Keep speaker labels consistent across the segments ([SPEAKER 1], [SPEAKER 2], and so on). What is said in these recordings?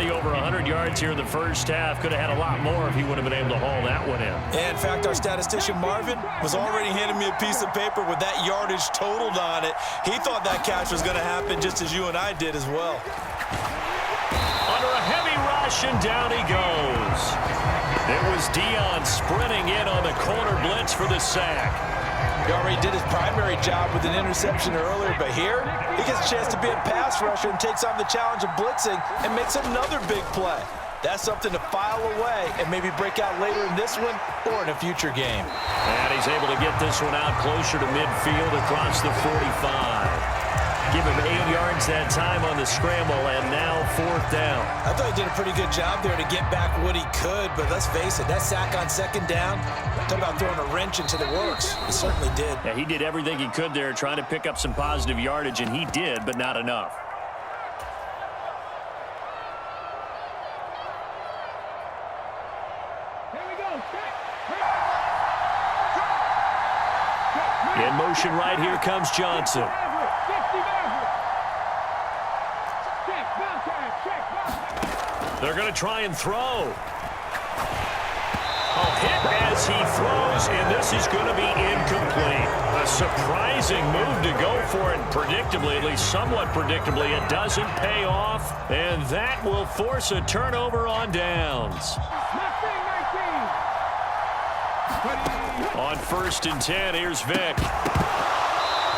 [SPEAKER 1] Nearly over 100 yards here in the first half. Could have had a lot more if he would have been able to haul that one in.
[SPEAKER 2] And in fact, our statistician Marvin was already handing me a piece of paper with that yardage totaled on it. He thought that catch was going to happen just as you and I did as well.
[SPEAKER 1] Under a heavy rush, and down he goes. It was Dion sprinting in on the corner blitz for the sack.
[SPEAKER 2] He already did his primary job with an interception earlier, but here he gets a chance to be a pass rusher and takes on the challenge of blitzing and makes another big play. That's something to file away and maybe break out later in this one or in a future game.
[SPEAKER 1] And he's able to get this one out closer to midfield across the 45. Give him 8 yards that time on the scramble, and now 4th down.
[SPEAKER 2] I thought he did a pretty good job there to get back what he could, but let's face it, that sack on 2nd down, talk about throwing a wrench into the works. It certainly did.
[SPEAKER 1] Yeah, he did everything he could there trying to pick up some positive yardage, and he did, but not enough. In motion right, here comes Johnson. They're going to try and throw. A hit as he throws, and this is going to be incomplete. A surprising move to go for it, predictably, at least somewhat predictably. It doesn't pay off, and that will force a turnover on downs. On 1st and 10, here's Vic.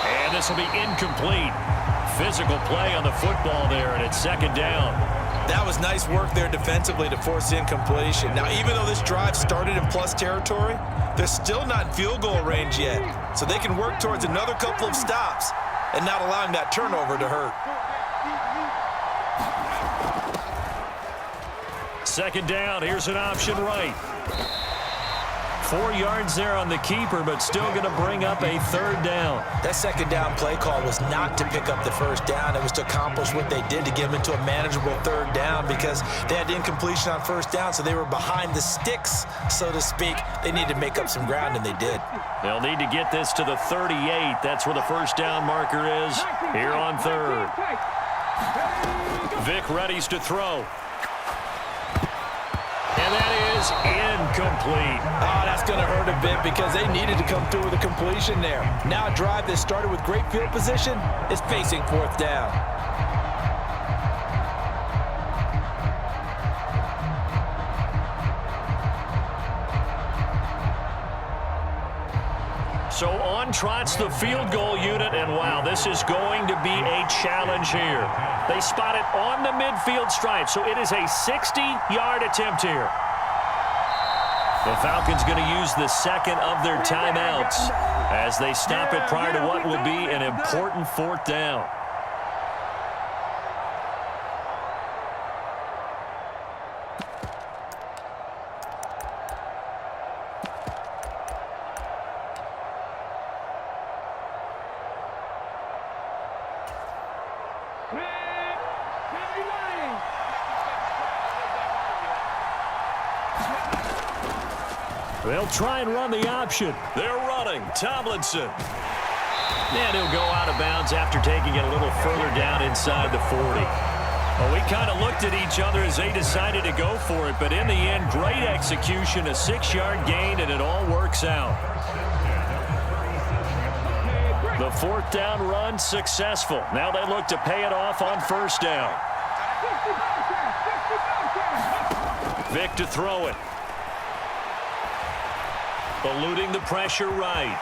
[SPEAKER 1] And this will be incomplete. Physical play on the football there, and it's 2nd down.
[SPEAKER 2] That was nice work there defensively to force incompletion. Now, even though this drive started in plus territory, they're still not in field goal range yet. So they can work towards another couple of stops and not allowing that turnover to hurt.
[SPEAKER 1] 2nd down, here's an option right. 4 yards there on the keeper, but still going to bring up a 3rd down.
[SPEAKER 2] That 2nd down play call was not to pick up the 1st down. It was to accomplish what they did to get them into a manageable 3rd down because they had incompletion on 1st down, so they were behind the sticks, so to speak. They needed to make up some ground, and they did.
[SPEAKER 1] They'll need to get this to the 38. That's where the 1st down marker is here on 3rd. Vic readies to throw. And that is incomplete.
[SPEAKER 2] Oh, that's going to hurt a bit because they needed to come through with a completion there. Now a drive that started with great field position is facing 4th down.
[SPEAKER 1] So on trots the field goal unit, and wow, this is going to be a challenge here. They spot it on the midfield stripe, so it is a 60-yard attempt here. The Falcons going to use the 2nd of their timeouts as they stop it prior to what will be an important 4th down. They'll try and run the option. They're running. Tomlinson. And he'll go out of bounds after taking it a little further down inside the 40. Well, we kind of looked at each other as they decided to go for it, but in the end, great execution, a 6-yard gain, and it all works out. The 4th down run successful. Now they look to pay it off on 1st down. Vic to throw it. Eluding the pressure right.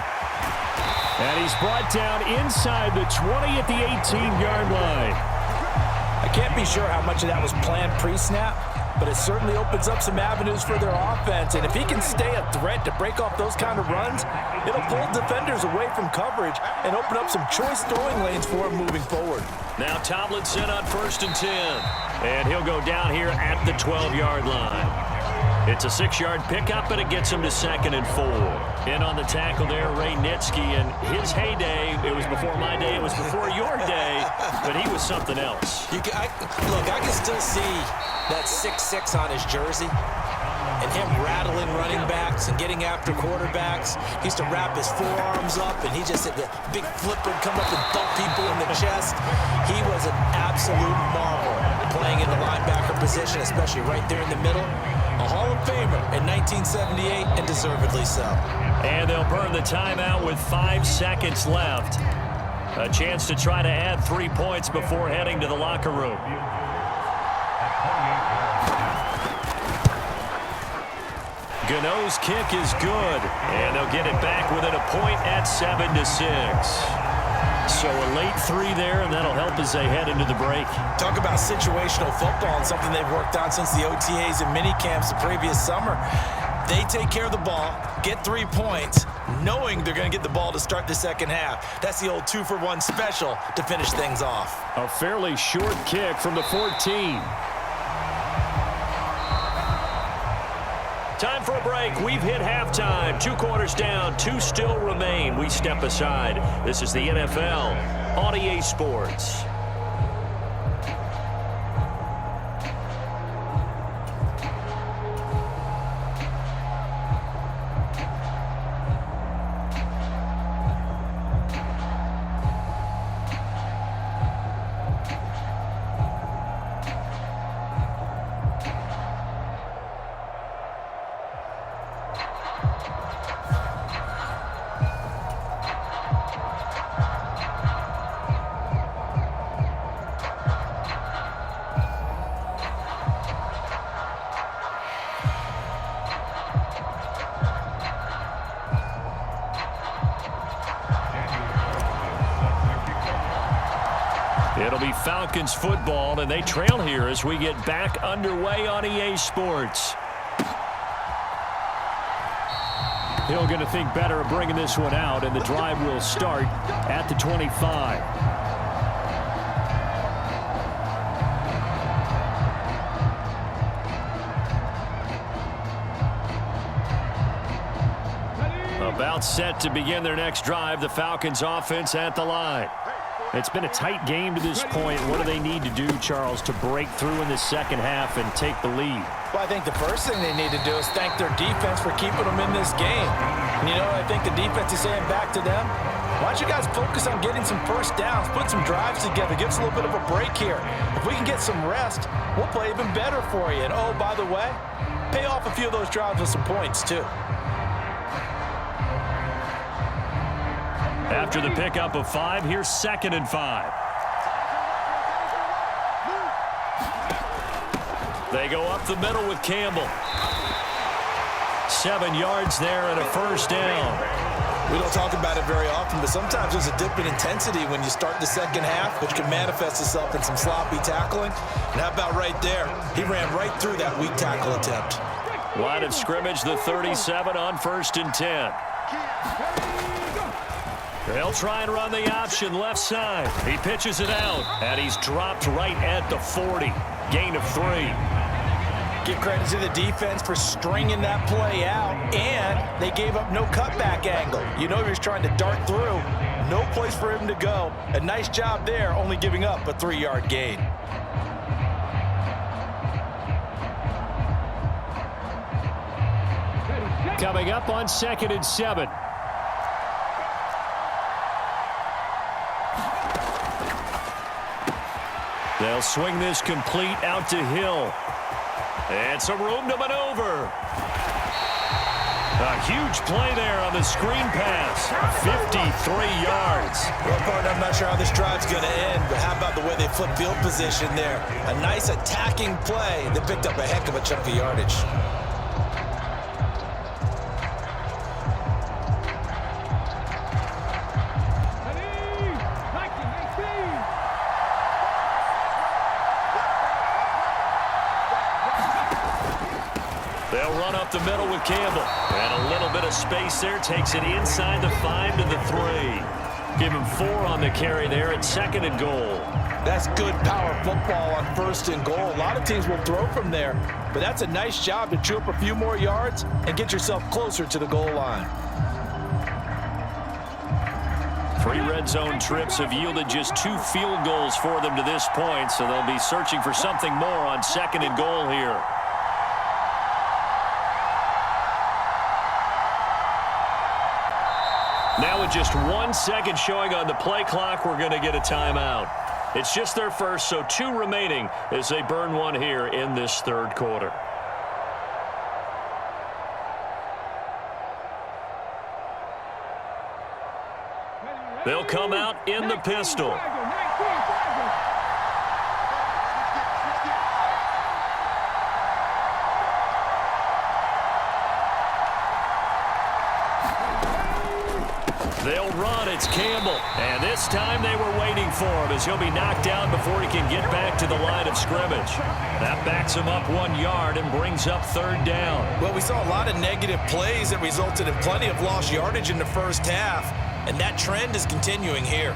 [SPEAKER 1] And he's brought down inside the 20 at the 18-yard line.
[SPEAKER 2] I can't be sure how much of that was planned pre-snap, but it certainly opens up some avenues for their offense. And if he can stay a threat to break off those kind of runs, it'll pull defenders away from coverage and open up some choice throwing lanes for him moving forward.
[SPEAKER 1] Now Tomlinson on 1st and 10. And he'll go down here at the 12-yard line. It's a 6-yard pickup, and it gets him to 2nd and 4. In on the tackle there, Ray Nitsky, and his heyday, it was before my day, it was before your day, but he was something else.
[SPEAKER 2] Look, I can still see that 6'6" on his jersey and him rattling running backs and getting after quarterbacks. He used to wrap his forearms up, and he just had the big flipper come up and thump people in the chest. He was an absolute marvel playing in the linebacker position, especially right there in the middle. A Hall of Famer in 1978, and deservedly so.
[SPEAKER 1] And they'll burn the timeout with 5 seconds left. A chance to try to add 3 points before heading to the locker room. Gano's kick is good, and they'll get it back within a point at 7-6. So a late 3 there, and that'll help as they head into the break.
[SPEAKER 2] Talk about situational football and something they've worked on since the OTAs and mini camps the previous summer. They take care of the ball, get 3 points, knowing they're going to get the ball to start the second half. That's the old 2-for-1 special to finish things off.
[SPEAKER 1] A fairly short kick from the 14. Time for a break. We've hit halftime. 2 quarters down. 2 still remain. We step aside. This is the NFL on EA Sports. It'll be Falcons football, and they trail here as we get back underway on EA Sports. Hill going to think better of bringing this one out, and the drive will start at the 25. About set to begin their next drive, the Falcons offense at the line. It's been a tight game to this point. What do they need to do, Charles, to break through in the second half and take the lead?
[SPEAKER 2] Well, I think the first thing they need to do is thank their defense for keeping them in this game. And, you know, I think the defense is saying back to them, why don't you guys focus on getting some first downs, put some drives together, give us a little bit of a break here. If we can get some rest, we'll play even better for you. And, oh, by the way, pay off a few of those drives with some points, too.
[SPEAKER 1] After the pickup of 5, here's 2nd and 5. They go up the middle with Campbell. 7 yards there and a first down.
[SPEAKER 2] We don't talk about it very often, but sometimes there's a dip in intensity when you start the second half, which can manifest itself in some sloppy tackling. And how about right there? He ran right through that weak tackle attempt.
[SPEAKER 1] Line of scrimmage, the 37 on 1st and 10. They'll try and run the option left side. He pitches it out, and he's dropped right at the 40. Gain of 3.
[SPEAKER 2] Give credit to the defense for stringing that play out, and they gave up no cutback angle. You know he was trying to dart through. No place for him to go. A nice job there, only giving up a 3-yard gain.
[SPEAKER 1] Coming up on 2nd and 7. They'll swing this complete out to Hill. And some room to maneuver. A huge play there on the screen pass. 53 yards.
[SPEAKER 2] Well, partner, I'm not sure how this drive's going to end, but how about the way they flip field position there? A nice attacking play that picked up a heck of a chunk of yardage.
[SPEAKER 1] They'll run up the middle with Campbell. And a little bit of space there. Takes it inside the 5 to the 3. Give him 4 on the carry there at 2nd and goal.
[SPEAKER 2] That's good power football on 1st and goal. A lot of teams will throw from there, but that's a nice job to chew up a few more yards and get yourself closer to the goal line.
[SPEAKER 1] 3 red zone trips have yielded just 2 field goals for them to this point, so they'll be searching for something more on 2nd and goal here. Now with just 1 second showing on the play clock, we're going to get a timeout. It's just their first, so 2 remaining as they burn one here in this third quarter. They'll come out in the pistol. They'll run. It's Campbell. And this time they were waiting for him as he'll be knocked down before he can get back to the line of scrimmage. That backs him up 1 yard and brings up third down.
[SPEAKER 2] Well, we saw a lot of negative plays that resulted in plenty of lost yardage in the first half, and that trend is continuing here.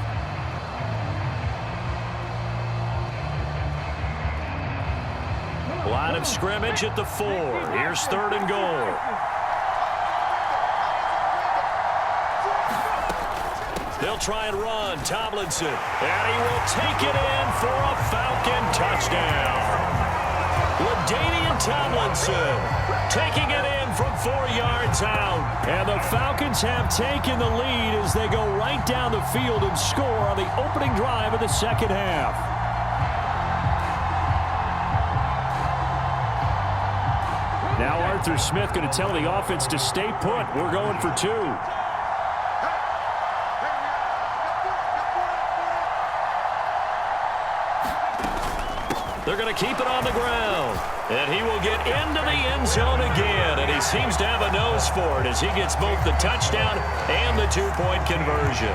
[SPEAKER 1] Line of scrimmage at the 4. Here's third and goal. They'll try and run. Tomlinson. And he will take it in for a Falcon touchdown. LaDainian Tomlinson taking it in from 4 yards out. And the Falcons have taken the lead as they go right down the field and score on the opening drive of the second half. Now Arthur Smith going to tell the offense to stay put. We're going for 2. They're going to keep it on the ground. And he will get into the end zone again. And he seems to have a nose for it as he gets both the touchdown and the 2-point conversion.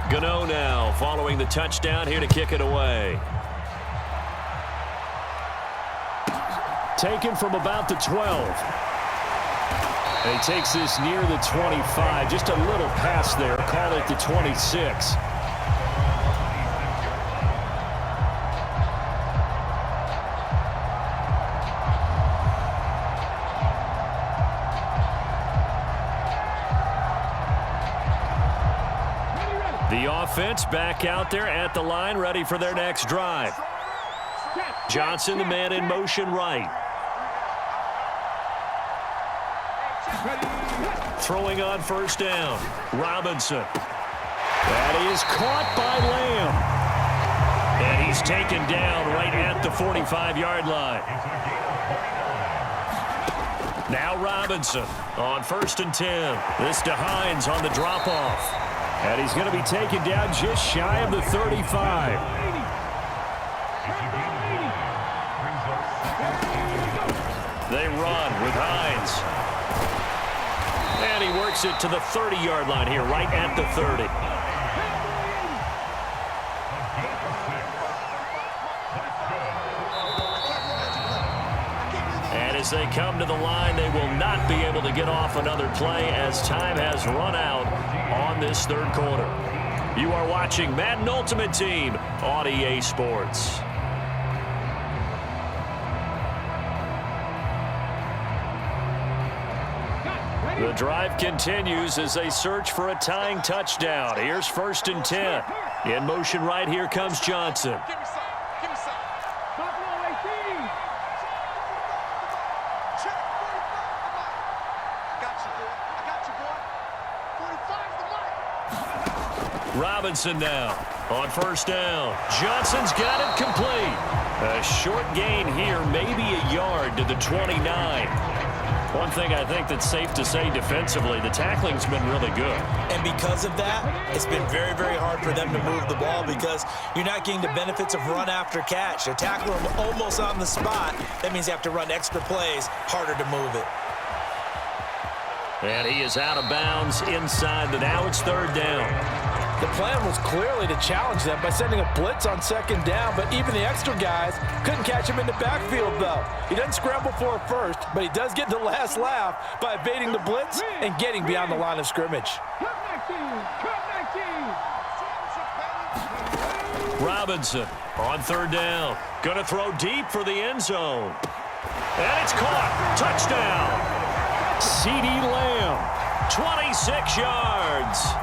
[SPEAKER 1] Gano now following the touchdown here to kick it away. Taken from about the 12. And he takes this near the 25. Just a little pass there. Call it the 26. The offense back out there at the line, ready for their next drive. Johnson, the man in motion right. Throwing on first down. Robinson. That is caught by Lamb. And he's taken down right at the 45-yard line. Now Robinson on first and 10. This to Hines on the drop-off. And he's going to be taken down just shy of the 35. They run with Hines. And he works it to the 30-yard line here, right at the 30. And as they come to the line, they will not be able to get off another play as time has run out on this third quarter. You are watching Madden Ultimate Team on EA Sports. The drive continues as they search for a tying touchdown. Here's first and 10. In motion right, here comes Johnson. Robinson now on first down. Johnson's got it complete. A short gain here, maybe a yard to the 29. One thing I think that's safe to say defensively, the tackling's been really good.
[SPEAKER 2] And because of that, it's been very, very hard for them to move the ball because you're not getting the benefits of run after catch. They tackle them almost on the spot. That means you have to run extra plays, harder to move it.
[SPEAKER 1] And he is out of bounds inside, but now it's third down.
[SPEAKER 2] The plan was clearly to challenge them by sending a blitz on second down, but even the extra guys couldn't catch him in the backfield, though. He doesn't scramble for it first, but he does get the last laugh by evading the blitz and getting beyond the line of scrimmage.
[SPEAKER 1] Robinson on third down. Going to throw deep for the end zone. And it's caught. Touchdown. CeeDee Lamb, 26 yards.